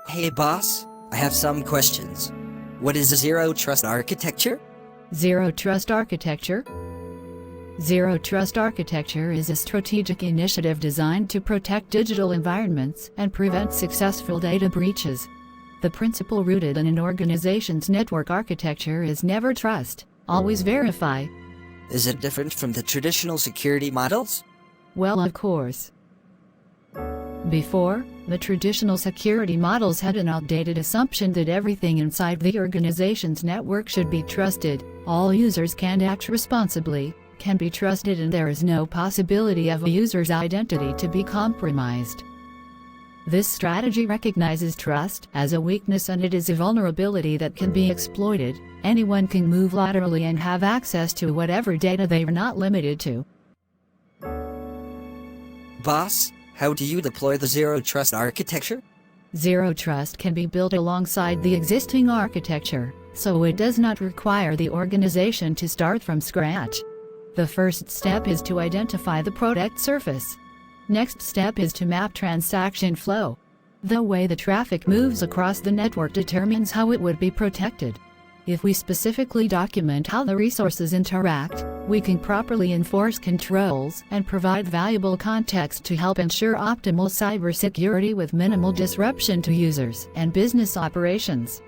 Hey boss, I have some questions. What is a Zero Trust architecture? Zero Trust Architecture. Zero Trust Architecture is a strategic initiative designed to protect digital environments and prevent successful data breaches. The principle rooted in an organization's network architecture is never trust, always verify. Is it different from the traditional security models? Well, of course. Before, the traditional security models had an outdated assumption that everything inside the organization's network should be trusted, all users can act responsibly, can be trusted, and there is no possibility of a user's identity to be compromised. This strategy recognizes trust as a weakness, and it is a vulnerability that can be exploited. Anyone can move laterally and have access to whatever data they are not limited to. Boss, how do you deploy the Zero Trust architecture? Zero Trust can be built alongside the existing architecture, so it does not require the organization to start from scratch. The first step is to identify the product surface. Next step is to map transaction flow. The way the traffic moves across the network determines how it would be protected. If we specifically document how the resources interact, we can properly enforce controls and provide valuable context to help ensure optimal cybersecurity with minimal disruption to users and business operations.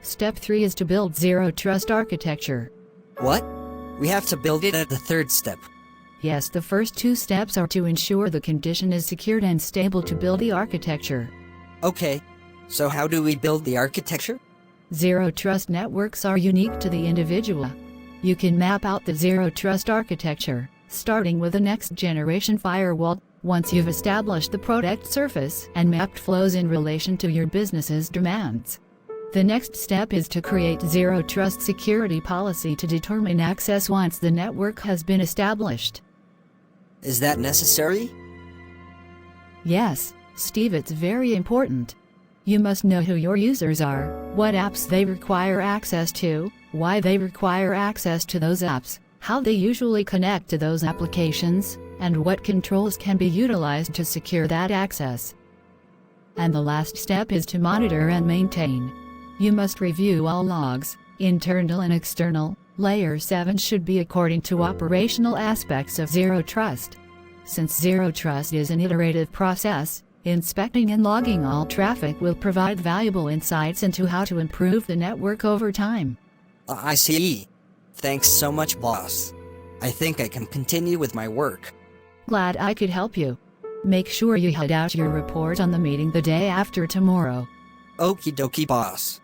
Step 3 is to build Zero Trust architecture. What? We have to build it at the third step. Yes, the first 2 steps are to ensure the condition is secured and stable to build the architecture. Okay, so how do we build the architecture? Zero Trust networks are unique to the individual. You can map out the Zero Trust architecture, starting with a next-generation firewall, once you've established the product surface and mapped flows in relation to your business's demands. The next step is to create Zero Trust security policy to determine access once the network has been established. Is that necessary? Yes, Steve, it's very important. You must know who your users are, what apps they require access to, why they require access to those apps, how they usually connect to those applications, and what controls can be utilized to secure that access. And the last step is to monitor and maintain. You must review all logs, internal and external. Layer 7 should be according to operational aspects of Zero Trust. Since Zero Trust is an iterative process, inspecting and logging all traffic will provide valuable insights into how to improve the network over time. I see. Thanks so much, boss. I think I can continue with my work. Glad I could help you. Make sure you head out your report on the meeting the day after tomorrow. Okie dokie, boss.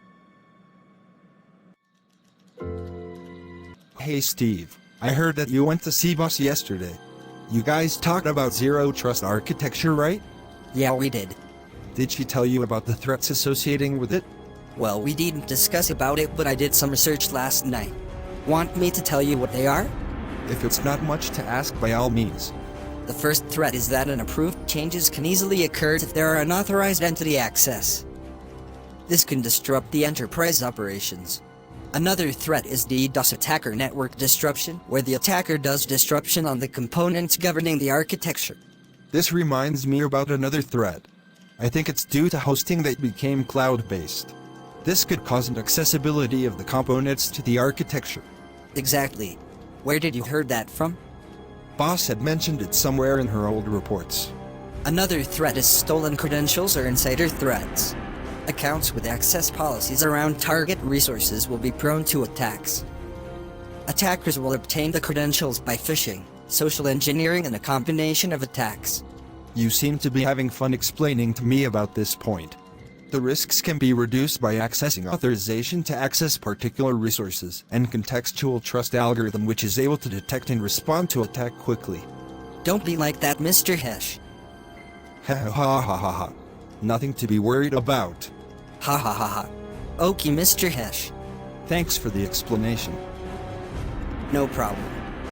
Hey Steve, I heard that you went to CBOS yesterday. You guys talked about Zero Trust architecture, right? Yeah, we did. Did she tell you about the threats associating with it? Well, we didn't discuss about it, but I did some research last night. Want me to tell you what they are? If it's not much to ask, by all means. The first threat is that unapproved changes can easily occur if there are unauthorized entity access. This can disrupt the enterprise operations. Another threat is DDoS attacker network disruption, where the attacker does disruption on the components governing the architecture. This reminds me about another threat. I think it's due to hosting that became cloud-based. This could cause inaccessibility of the components to the architecture. Exactly. Where did you heard that from? Boss had mentioned it somewhere in her old reports. Another threat is stolen credentials or insider threats. Accounts with access policies around target resources will be prone to attacks. Attackers will obtain the credentials by phishing, social engineering, and a combination of attacks. You seem to be having fun explaining to me about this point. The risks can be reduced by accessing authorization to access particular resources and contextual trust algorithm, which is able to detect and respond to attack quickly. Don't be like that, Mr. Hesh. Ha ha ha ha ha. Nothing to be worried about. Ha ha ha ha. Okay, Mr. Hesh. Thanks for the explanation. No problem.